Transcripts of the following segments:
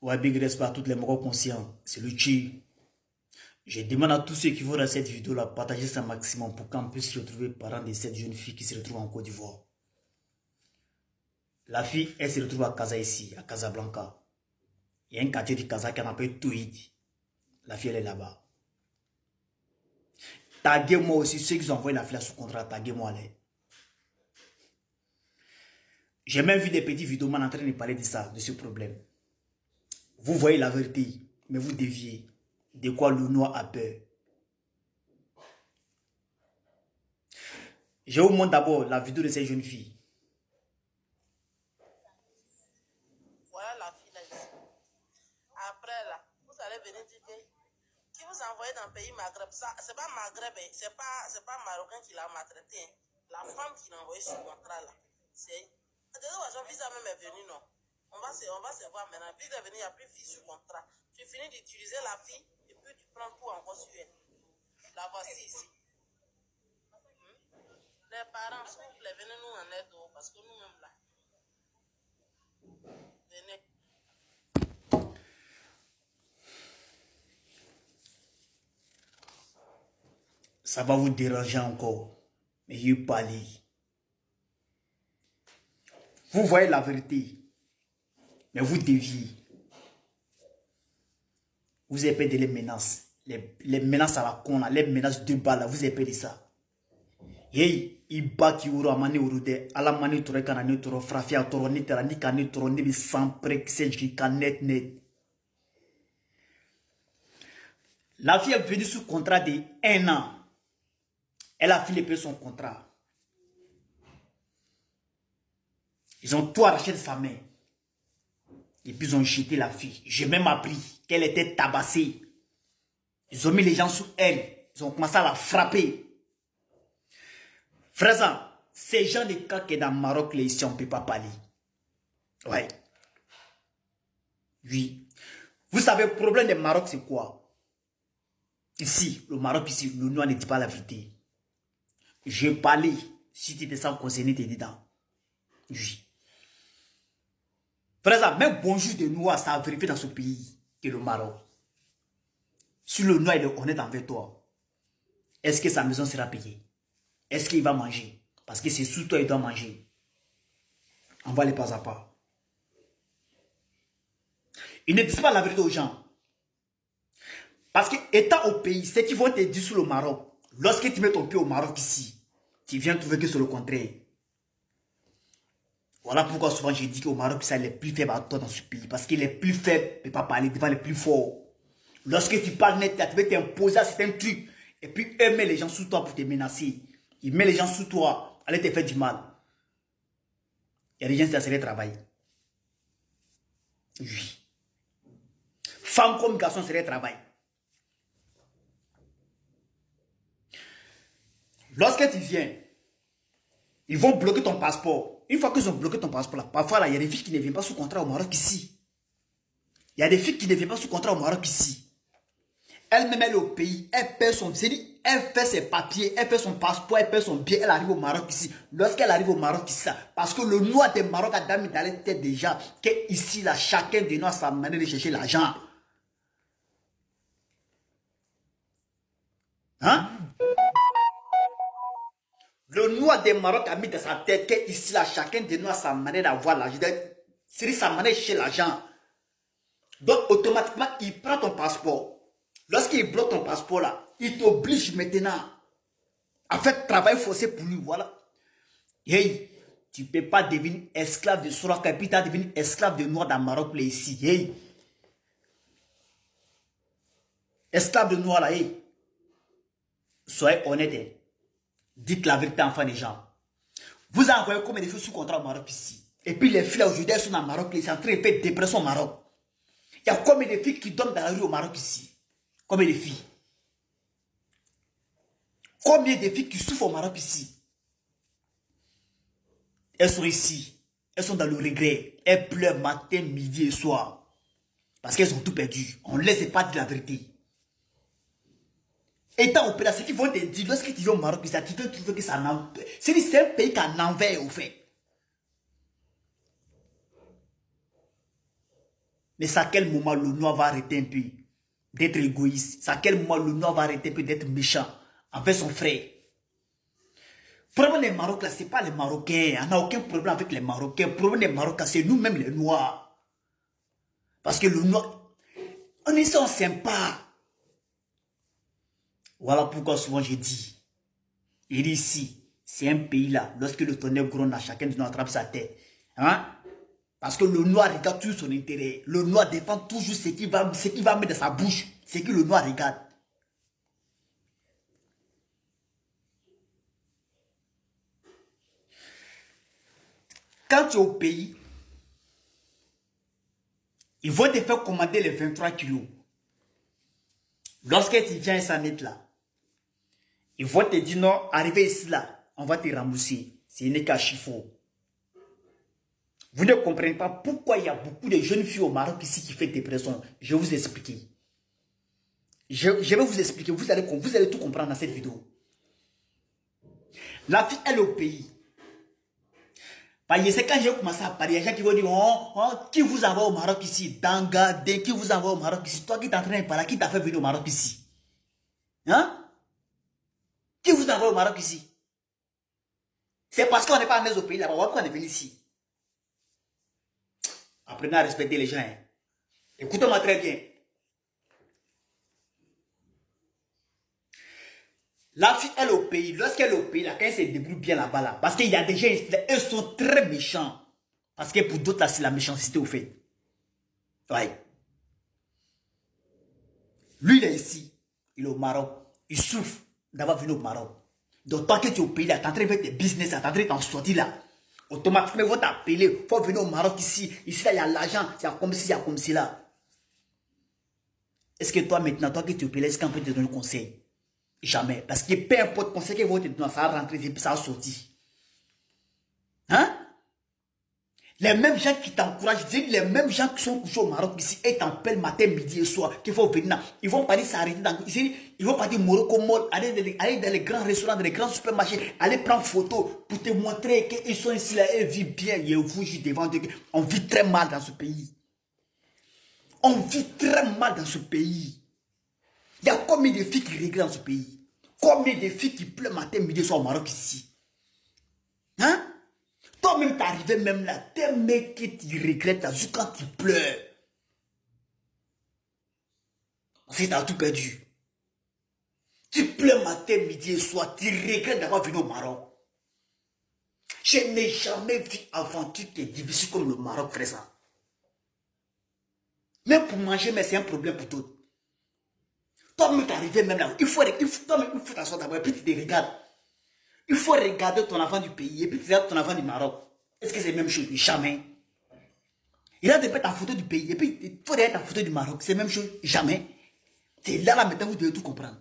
Ouais, big respect à tous les morts conscients. C'est le chi. Je demande à tous ceux qui vont dans cette vidéo-là, partager ça maximum pour qu'on puisse retrouver les parents de cette jeune fille qui se retrouve en Côte d'Ivoire. La fille, elle se retrouve à Casa ici, à Casablanca. Il y a un quartier de Casa qu'on appelle Touid. La fille, elle est là-bas. Taguez-moi aussi ceux qui ont envoyé la fille sous contrat, taguez-moi là. J'ai même vu des petits vidéos en train de parler de ça, de ce problème. Vous voyez la vérité, mais vous déviez. De quoi le noir a peur. Je vous montre d'abord la vidéo de cette jeune fille. Voilà la fille là ici. Après là, vous allez venir dire que qui vous a envoyé dans le pays Maghreb, ça c'est pas Maghreb, c'est pas Marocain qui l'a maltraité. La femme qui l'a envoyé sur le contrat là. C'est. De toute façon, visa même est venu, non. On va se voir maintenant. Visa est venu, il n'y a plus fille sur contrat. Tu finis d'utiliser la fille et puis tu prends tout encore sur elle. La voici ici. Les parents, s'il vous plaît, venez nous en aide parce que nous-mêmes là. Venez. Ça va vous déranger encore. Mais je parle. Vous voyez la vérité. Mais vous déviez. Vous avez peur de les menaces. Les menaces à la con, là, les menaces de balles, vous avez peur de ça. Hey, il bat qui ouro amane ourude, ala mani tore kanane toro, frafia toro, ni tera ni kane toro, ni bi sans préxège canet net. La fille est venue sous contrat de 1 an. Elle a filé son contrat. Ils ont tout arraché de sa main. Et puis ils ont jeté la fille. J'ai même appris qu'elle était tabassée. Ils ont mis les gens sous elle. Ils ont commencé à la frapper. Frère, ces gens de cas qui sont dans le Maroc, là, ici, on ne peut pas parler. Ouais. Oui. Vous savez, le problème du Maroc, c'est quoi? Ici, le Maroc, ici, le noir ne dit pas la vérité. Je parlais. Si tu étais sans concerné, tu es dedans. Oui. Frère, même bonjour de noir, ça a vérifié dans ce pays, que le Maroc. Si le noir est honnête envers toi, est-ce que sa maison sera payée? Est-ce qu'il va manger? Parce que c'est sous toi, il doit manger. On va aller pas à pas. Ils ne disent pas la vérité aux gens. Parce que étant au pays, ce qu'ils vont te dire sur le Maroc, lorsque tu mets ton pied au Maroc ici, tu viens trouver que c'est le contraire. Voilà pourquoi souvent je dis qu'au Maroc, c'est les plus faibles à toi dans ce pays. Parce que les plus faibles ne peuvent pas parler devant les plus forts. Lorsque tu parles net, tu veux t'imposer à certains trucs. Et puis eux mettent les gens sous toi pour te menacer. Ils mettent les gens sous toi, aller te faire du mal. Il y a des gens qui ça le travail. Oui. Femme comme garçon, c'est le travail. Lorsque tu viens, ils vont bloquer ton passeport. Une fois qu'ils ont bloqué ton passeport, là, parfois, il y a des filles qui ne viennent pas sous contrat au Maroc ici. Il y a des filles qui ne viennent pas sous contrat au Maroc ici. Elle-même, elle est au pays, elle perd son... Elle fait ses papiers, elle fait son passeport, elle perd son billet, elle arrive au Maroc ici. Lorsqu'elle arrive au Maroc ici, parce que le noir des Maroc a mis dans la tête déjà qu'ici, là, chacun de nous a sa manière de chercher l'argent. Hein? Le noir des Maroc a mis dans sa tête qu'ici, là, chacun de nous a sa manière d'avoir l'argent. C'est sa manière de chercher l'argent. Donc, automatiquement, il prend ton passeport. Lorsqu'il bloque ton passeport là, il t'oblige maintenant à faire travail forcé pour lui. Voilà. Hey, tu ne peux pas devenir esclave de Soraka et puis tu vas devenir esclave de noir dans le Maroc là ici. Hey. Esclave de noir là, hey. Soyez honnête. Hein. Dites la vérité enfant des gens. Vous avez envoyé combien de filles sous contrat au Maroc ici? Et puis les filles aujourd'hui elles sont dans le Maroc, ils sont en train de faire dépression au Maroc. Il y a combien de filles qui dorment dans la rue au Maroc ici? Combien de filles? Combien de filles qui souffrent au Maroc ici? Elles sont ici. Elles sont dans le regret. Elles pleurent matin, midi et soir. Parce qu'elles ont tout perdu. On ne laisse pas dire la vérité. Étant au pays, ce qu'ils vont te dire, lorsque tu viens au Maroc, tu veux trouver que ça n'en... C'est un pays qui en envers au fait. Mais c'est à quel moment le noir va arrêter un peu d'être égoïste? C'est à quel moment le noir va arrêter un peu d'être méchant avec son frère? Le problème des Marocains, ce n'est pas les Marocains. On n'a aucun problème avec les Marocains. Le problème des Marocains, c'est nous-mêmes les Noirs. Parce que le Noir, on est sans sympa. Voilà pourquoi souvent je dis, il est ici, c'est un pays là, lorsque le tonnerre gronde, chacun de nous attrape sa tête. Hein? Parce que le Noir regarde toujours son intérêt. Le Noir défend toujours ce qu'il va mettre dans sa bouche. Ce que le Noir regarde. Quand tu es au pays, ils vont te faire commander les 23 kilos. Lorsque tu viens à Sanet là, ils vont te dire non, arrivé ici là, on va te rembourser. C'est une qu'à chiffon. Vous ne comprenez pas pourquoi il y a beaucoup de jeunes filles au Maroc ici qui font des pressions. Je vais vous expliquer. Je vais vous expliquer. Vous allez tout comprendre dans cette vidéo. La fille, elle est au pays. Parce que c'est quand j'ai commencé à parler, il y a des gens qui vont dire qui vous envoie au Maroc ici? Dangadé, qui vous envoie au Maroc ici? Toi qui t'es en train de parler, qui t'a fait venir au Maroc ici? Hein? Qui vous envoie au Maroc ici? C'est parce qu'on n'est pas à l'aise au pays là-bas. Pourquoi on est venu ici? Apprenez à respecter les gens. Hein. Écoutez-moi très bien. La fille, elle est au pays. Lorsqu'elle est au pays, là, quand elle se débrouille bien là-bas, là, parce qu'il y a des gens, eux sont très méchants. Parce que pour d'autres, là, c'est la méchanceté au fait. Ouais. Lui, il est ici. Il est au Maroc. Il souffre d'avoir venu au Maroc. Donc, tant que tu es au pays, là, tu es en train de faire tes business, tu es en train de t'en sortir là. Automatiquement, ils vont t'appeler. Il faut venir au Maroc ici. Ici, là, il y a l'argent. Il y a comme ci, il y a comme cela. Est-ce que toi, maintenant, toi que tu es au pays, est-ce qu'on peut te donner un conseil? Jamais. Parce que peu importe le conseil qu'ils vont te donner, ça va rentrer et puis ça va sortir. Hein? Les mêmes gens qui t'encouragent, les mêmes gens qui sont couchés au Maroc ici et t'appellent matin, midi et soir, qu'il faut venir là. Ils vont pas dire s'arrêter dans ici, ils vont pas dire Morocco Mall, aller dans les grands restaurants, dans les grands supermarchés, aller prendre photo pour te montrer qu'ils sont ici là, ils vivent bien. Et vous, je devant Dieu, on vit très mal dans ce pays. On vit très mal dans ce pays. Il y a combien de filles qui regrettent dans ce pays? Combien de filles qui pleurent matin, midi et soir au Maroc ici? Hein? Toi-même, t'es arrivé même là, t'es mec qui tu regrettes juste quand tu pleures. Parce que t'as tout perdu. Tu pleures matin, midi et soir, tu regrettes d'avoir venu au Maroc. Je n'ai jamais vu aventure qui est difficile comme le Maroc, frère ça. Même pour manger, mais c'est un problème pour tout. Toi-même, t'es arrivé même là. Il faut t'asseoir d'abord et puis tu te regardes. Il faut regarder ton enfant du pays et puis tu regardes ton enfant du Maroc. Est-ce que c'est la même chose? Jamais. Il a de mettre ta photo du pays et puis il faut regarder ta photo du Maroc. C'est la même chose? Jamais. C'est là maintenant vous devez tout comprendre.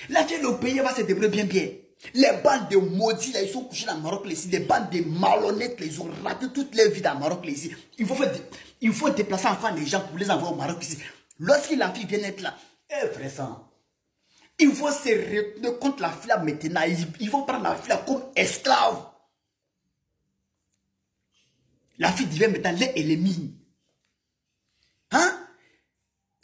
Là, tu es le pays, va se débrouiller bien bien. Les bandes de maudits, là, ils sont couchés dans le Maroc, là, ici. Les bandes de malhonnêtes, là, ils ont raté toute leur vie dans le Maroc, là, ici. Il faut déplacer enfin les gens pour les envoyer au Maroc, ici. Lorsque la fille vient être là, frère ça. Ils vont se retourner contre la fille maintenant. Ils vont prendre la fille comme esclave. La fille devient maintenant l'ennemi. Hein?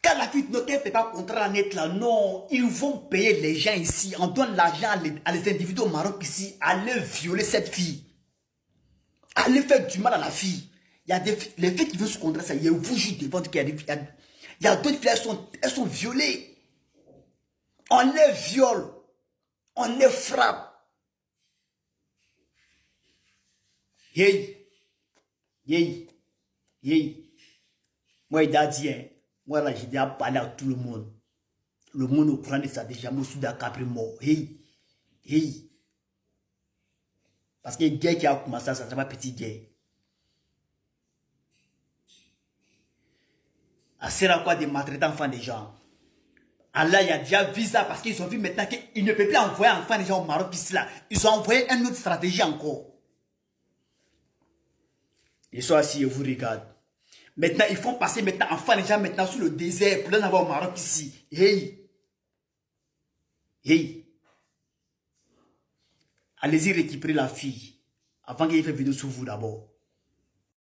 Quand la fille ne fait pas contrat net là, non, ils vont payer les gens ici. On donne l'argent à les individus au Maroc ici, aller violer cette fille. Aller faire du mal à la fille. Il y a les filles qui veulent se contrat ça. Il y a vous juste devant qu'il y a d'autres filles, elles sont violées. On les viole. On les frappe. Hey. Hey. Hey. Moi, il a dit, moi là, j'ai déjà parlé à tout le monde. Le monde au courant de ça, déjà, moi, je suis d'accord après mort. Hey. Hey. Parce que guerre qui a commencé, ça ne sera pas petit guerre. À sert à quoi de maltraiter enfants des gens? Allah, il a déjà vu ça parce qu'ils ont vu maintenant qu'ils ne peuvent plus envoyer enfants des gens au Maroc ici là. Ils ont envoyé une autre stratégie encore. Ils sont assis et vous regardent. Maintenant, ils font passer maintenant enfants des gens maintenant sur le désert pour les envoyer au Maroc ici. Hey. Hey. Allez-y récupérer la fille avant qu'elle fasse vidéo sur vous d'abord.